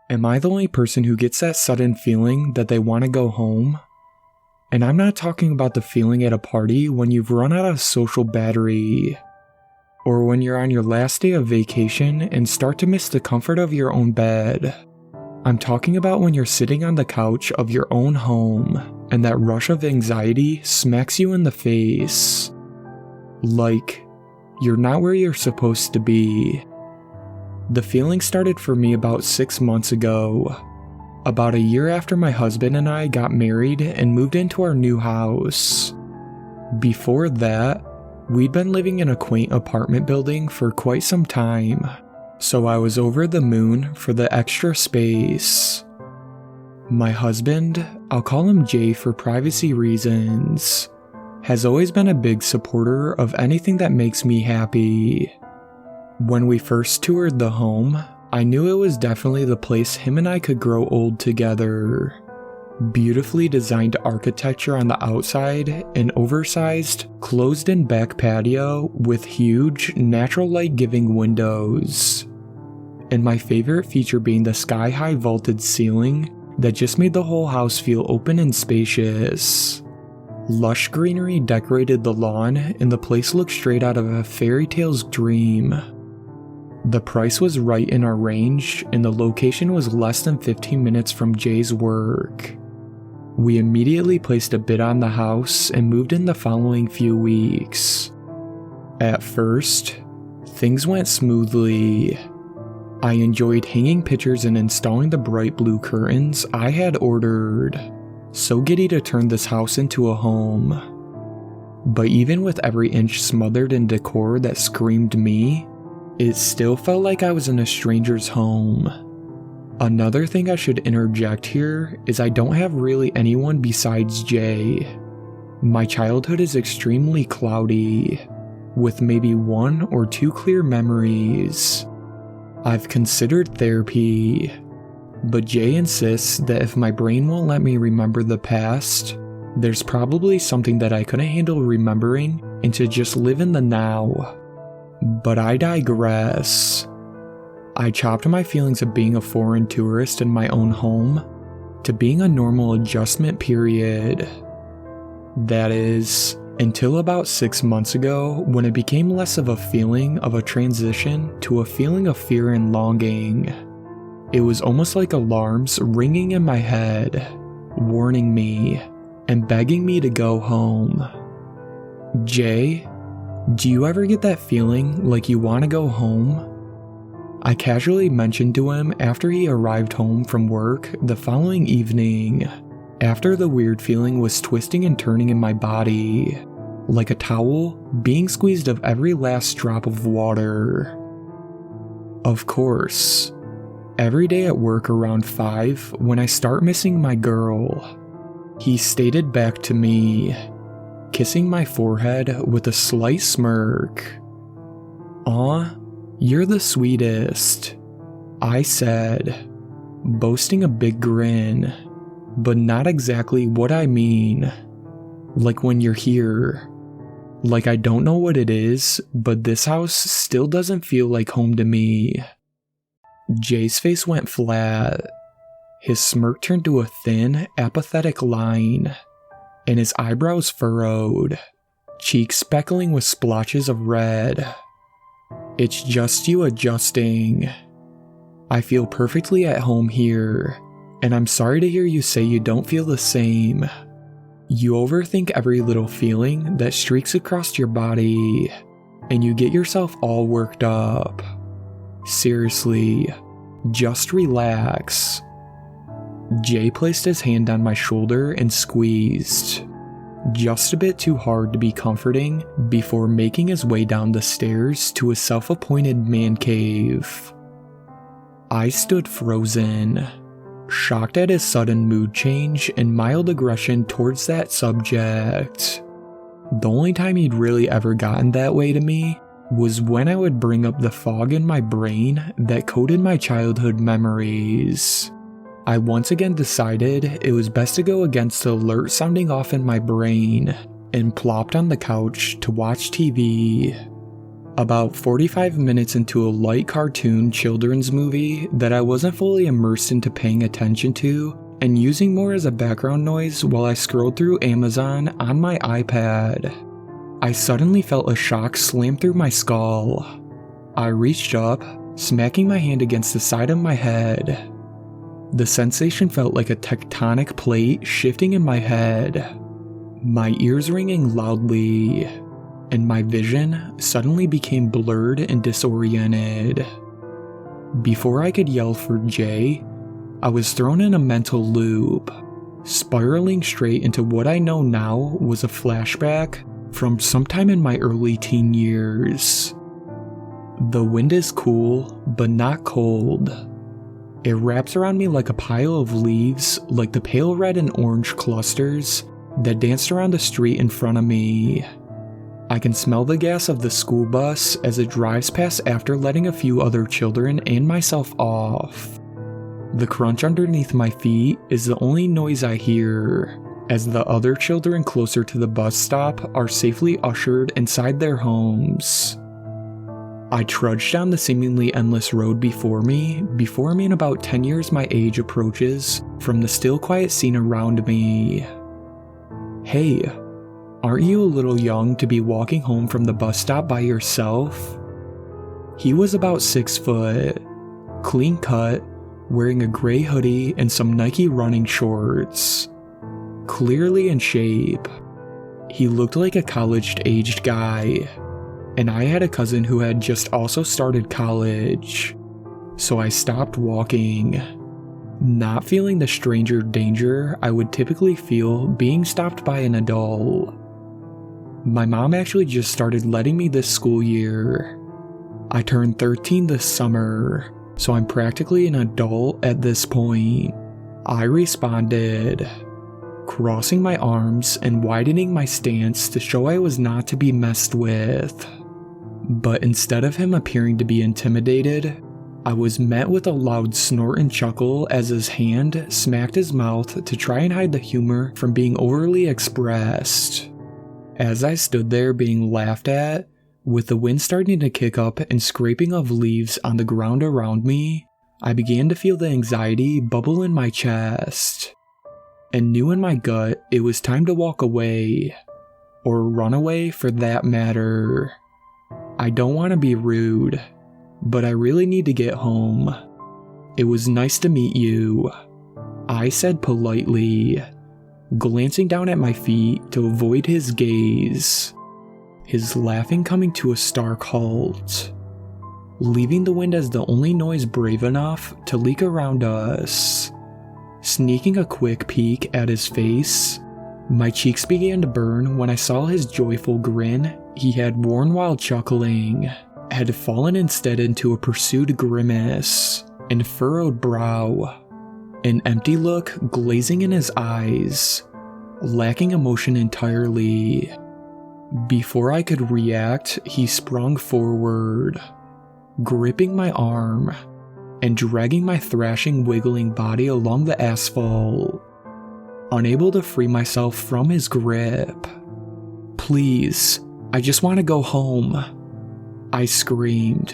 Am I the only person who gets that sudden feeling that they want to go home? And I'm not talking about the feeling at a party when you've run out of social battery, or when you're on your last day of vacation and start to miss the comfort of your own bed. I'm talking about when you're sitting on the couch of your own home and that rush of anxiety smacks you in the face. Like, you're not where you're supposed to be. The feeling started for me about 6 months ago, about a year after my husband and I got married and moved into our new house. Before that, we'd been living in a quaint apartment building for quite some time, so I was over the moon for the extra space. My husband, I'll call him Jay for privacy reasons, has always been a big supporter of anything that makes me happy. When we first toured the home, I knew it was definitely the place him and I could grow old together. Beautifully designed architecture on the outside, an oversized, closed-in back patio with huge, natural light-giving windows. And my favorite feature being the sky-high vaulted ceiling that just made the whole house feel open and spacious. Lush greenery decorated the lawn, and the place looked straight out of a fairy tale's dream. The price was right in our range, and the location was less than 15 minutes from Jay's work. We immediately placed a bid on the house and moved in the following few weeks. At first, things went smoothly. I enjoyed hanging pictures and installing the bright blue curtains I had ordered. So giddy to turn this house into a home. But even with every inch smothered in decor that screamed me, it still felt like I was in a stranger's home. Another thing I should interject here is I don't have really anyone besides Jay. My childhood is extremely cloudy, with maybe 1 or 2 clear memories. I've considered therapy, but Jay insists that if my brain won't let me remember the past, there's probably something that I couldn't handle remembering and to just live in the now. But I digress. I chopped my feelings of being a foreign tourist in my own home to being a normal adjustment period. That is, until about 6 months ago when it became less of a feeling of a transition to a feeling of fear and longing. It was almost like alarms ringing in my head, warning me and begging me to go home. Jay, do you ever get that feeling like you want to go home? I casually mentioned to him after he arrived home from work the following evening, after the weird feeling was twisting and turning in my body, like a towel being squeezed of every last drop of water. Of course, every day at work around 5, when I start missing my girl, he stated back to me, kissing my forehead with a slight smirk. "Aw, you're the sweetest," I said, boasting a big grin, but not exactly what I mean. Like when you're here. Like I don't know what it is, but this house still doesn't feel like home to me. Jay's face went flat. His smirk turned to a thin, apathetic line, and his eyebrows furrowed, cheeks speckling with splotches of red. "It's just you adjusting. I feel perfectly at home here, and I'm sorry to hear you say you don't feel the same. You overthink every little feeling that streaks across your body, and you get yourself all worked up. Seriously, just relax." Jay placed his hand on my shoulder and squeezed, just a bit too hard to be comforting, before making his way down the stairs to his self-appointed man cave. I stood frozen, shocked at his sudden mood change and mild aggression towards that subject. The only time he'd really ever gotten that way to me was when I would bring up the fog in my brain that coded my childhood memories. I once again decided it was best to go against the alert sounding off in my brain and plopped on the couch to watch TV. About 45 minutes into a light cartoon children's movie that I wasn't fully immersed into paying attention to, and using more as a background noise while I scrolled through Amazon on my iPad, I suddenly felt a shock slam through my skull. I reached up, smacking my hand against the side of my head. The sensation felt like a tectonic plate shifting in my head, my ears ringing loudly, and my vision suddenly became blurred and disoriented. Before I could yell for Jay, I was thrown in a mental loop, spiraling straight into what I know now was a flashback from sometime in my early teen years. The wind is cool, but not cold. It wraps around me like a pile of leaves, like the pale red and orange clusters that danced around the street in front of me. I can smell the gas of the school bus as it drives past after letting a few other children and myself off. The crunch underneath my feet is the only noise I hear, as the other children closer to the bus stop are safely ushered inside their homes. I trudge down the seemingly endless road before me and about 10 years my age approaches from the still quiet scene around me. Hey, aren't you a little young to be walking home from the bus stop by yourself? He was about 6 foot, clean cut, wearing a gray hoodie and some Nike running shorts. Clearly in shape. He looked like a college-aged guy, and I had a cousin who had just also started college, so I stopped walking, not feeling the stranger danger I would typically feel being stopped by an adult. My mom actually just started letting me this school year. I turned 13 this summer, so I'm practically an adult at this point. I responded, crossing my arms and widening my stance to show I was not to be messed with. But instead of him appearing to be intimidated, I was met with a loud snort and chuckle as his hand smacked his mouth to try and hide the humor from being overly expressed. As I stood there being laughed at, with the wind starting to kick up and scraping of leaves on the ground around me, I began to feel the anxiety bubble in my chest, and knew in my gut it was time to walk away, or run away for that matter. I don't want to be rude, but I really need to get home. It was nice to meet you, I said politely, glancing down at my feet to avoid his gaze, his laughing coming to a stark halt, leaving the wind as the only noise brave enough to leak around us. Sneaking a quick peek at his face, my cheeks began to burn when I saw his joyful grin he had worn while chuckling had fallen instead into a pursued grimace and furrowed brow, an empty look glazing in his eyes, lacking emotion entirely. Before I could react, he sprung forward, gripping my arm and dragging my thrashing, wiggling body along the asphalt, unable to free myself from his grip. "Please, I just want to go home," I screamed,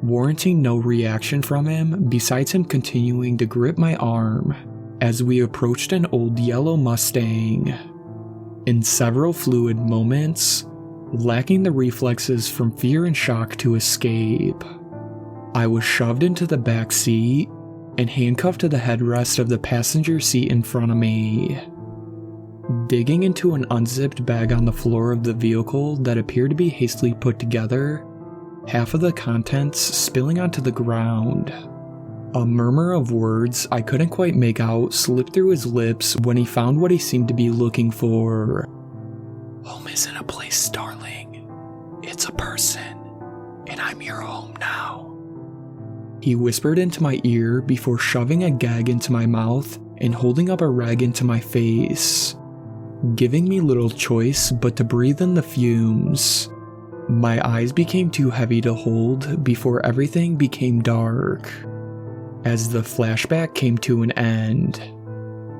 warranting no reaction from him besides him continuing to grip my arm as we approached an old yellow Mustang. In several fluid moments, lacking the reflexes from fear and shock to escape, I was shoved into the back seat and handcuffed to the headrest of the passenger seat in front of me. Digging into an unzipped bag on the floor of the vehicle that appeared to be hastily put together, half of the contents spilling onto the ground. A murmur of words I couldn't quite make out slipped through his lips when he found what he seemed to be looking for. "Home isn't a place, darling. It's a person, and I'm your home now," he whispered into my ear before shoving a gag into my mouth and holding up a rag into my face, giving me little choice but to breathe in the fumes. My eyes became too heavy to hold before everything became dark. As the flashback came to an end,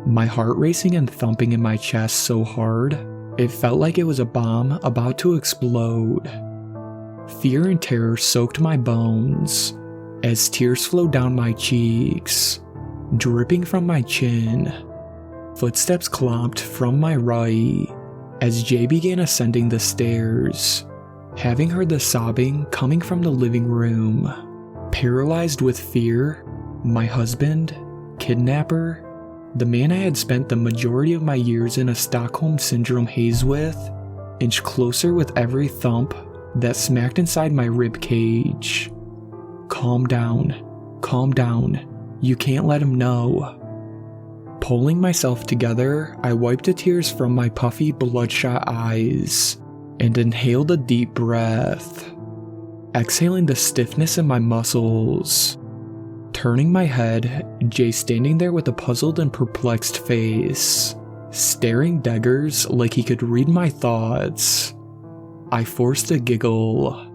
my heart racing and thumping in my chest so hard, it felt like it was a bomb about to explode. Fear and terror soaked my bones as tears flowed down my cheeks, dripping from my chin. Footsteps clomped from my right as Jay began ascending the stairs, having heard the sobbing coming from the living room. Paralyzed with fear, my husband, kidnapper, the man I had spent the majority of my years in a Stockholm Syndrome haze with, inched closer with every thump that smacked inside my rib cage. Calm down, you can't let him know. Pulling myself together, I wiped the tears from my puffy, bloodshot eyes and inhaled a deep breath, exhaling the stiffness in my muscles. Turning my head, Jay standing there with a puzzled and perplexed face, staring daggers like he could read my thoughts. I forced a giggle.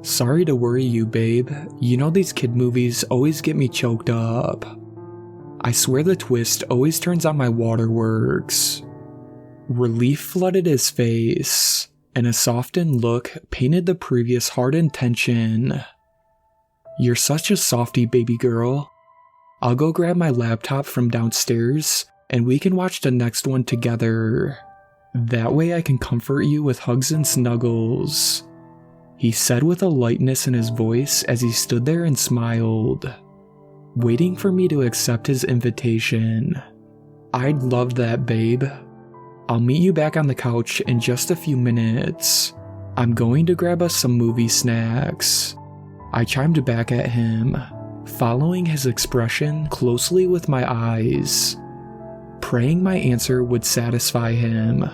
Sorry to worry you, babe. You know these kid movies always get me choked up. I swear the twist always turns on my waterworks. Relief flooded his face, and a softened look painted the previous hardened tension. You're such a softie, baby girl. I'll go grab my laptop from downstairs, and we can watch the next one together. That way I can comfort you with hugs and snuggles, he said with a lightness in his voice as he stood there and smiled, waiting for me to accept his invitation. I'd love that, babe. I'll meet you back on the couch in just a few minutes. I'm going to grab us some movie snacks. I chimed back at him, following his expression closely with my eyes, praying my answer would satisfy him.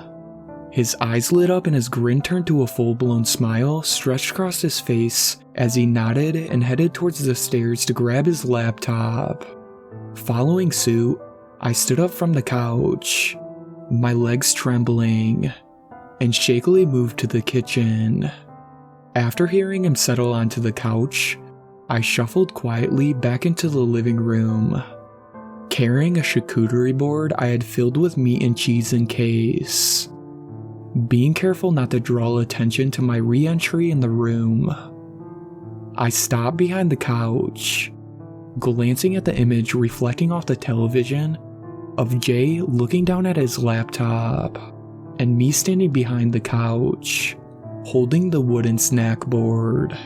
His eyes lit up and his grin turned to a full-blown smile stretched across his face as he nodded and headed towards the stairs to grab his laptop. Following suit, I stood up from the couch, my legs trembling, and shakily moved to the kitchen. After hearing him settle onto the couch, I shuffled quietly back into the living room, carrying a charcuterie board I had filled with meat and cheese in case, being careful not to draw attention to my re-entry in the room. I stopped behind the couch, glancing at the image reflecting off the television of Jay looking down at his laptop, and me standing behind the couch, holding the wooden snack board.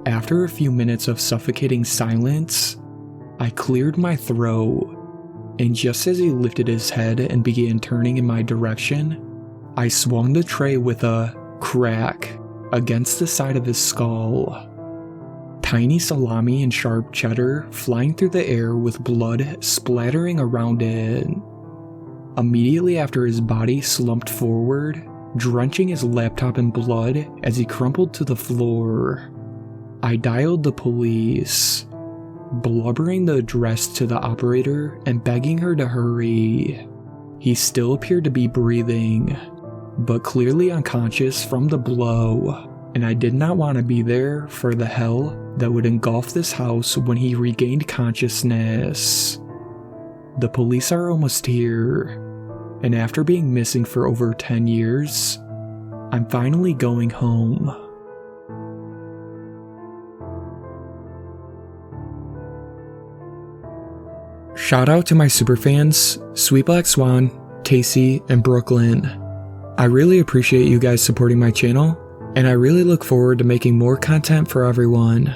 After a few minutes of suffocating silence, I cleared my throat, and just as he lifted his head and began turning in my direction, I swung the tray with a crack against the side of his skull. Tiny salami and sharp cheddar flying through the air with blood splattering around it. Immediately after, his body slumped forward, drenching his laptop in blood as he crumpled to the floor. I dialed the police, blubbering the address to the operator and begging her to hurry. He still appeared to be breathing, but clearly unconscious from the blow, and I did not want to be there for the hell that would engulf this house when he regained consciousness. The police are almost here, and after being missing for over 10 years, I'm finally going home. Shout out to my superfans, Sweet Black Swan, Tacey, and Brooklyn. I really appreciate you guys supporting my channel, and I really look forward to making more content for everyone.